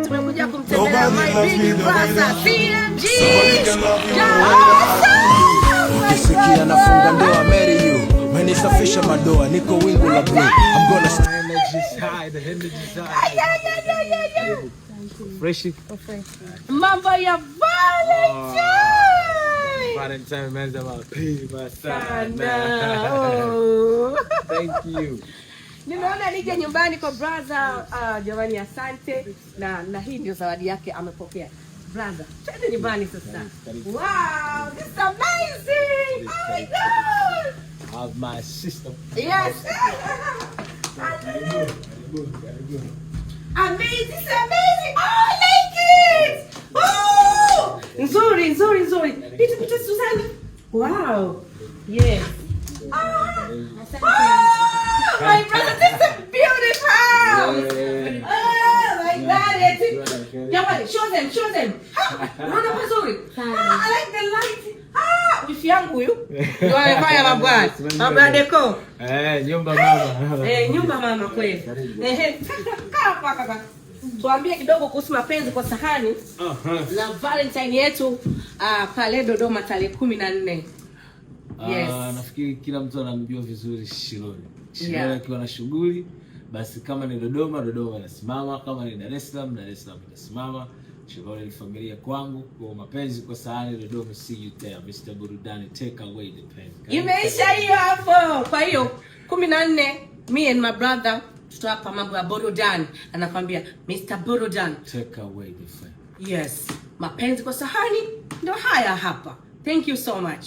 tumekuja kumtembelea my big brother CMG. Ukisikia nafunga ndoa marry you. Menisafisha madoa niko wingu la blue. I'm gonna stay the energy side. Fresh. Mambo ya Valentine man's about pay my sana. Thank you. Nimeona nije nyumbani kwa brother. Jamani, asante na hii ndio zawadi yake amepokea. Brother, twende nyumbani sasa. Wow, this is amazing. Oh my god. I have my sister. Yes. Amazing, it's amazing. Oh, I like it. Oh, nzuri. Pita Susanna. Wow. Yes. Oh, my brother, this is beautiful. Oh my God. Jamani, show them. Unaona vizuri? I like the light. Wifi yangu huyu. Ndio anafanya mabwana. Mabwana deco. Nyumba mama. Nyumba mama kweli. Kaka. Tuambie kidogo kuhusu mapenzi kwa sahani. Na Valentine yetu pale Dodoma tarehe 14. Yes. Nafikiri kila mtu anamjua vizuri Shilole. Shilole akiwa na shughuli, basi kama ni Dodoma inasimama, kama ni Dar es Salaam inasimama. Shilole ni familia kwangu, kwa mapenzi kwa sahani Dodoma, see you there. Mr. Burudani, take away the pen. Imeisha hiyo hapo. Kwa hiyo 14, me and my brother tutapa mambo ya Burudani. Anakwambia Mr. Burudani, take away the pen. Yes. Mapenzi kwa sahani ndio haya hapa. Thank you so much.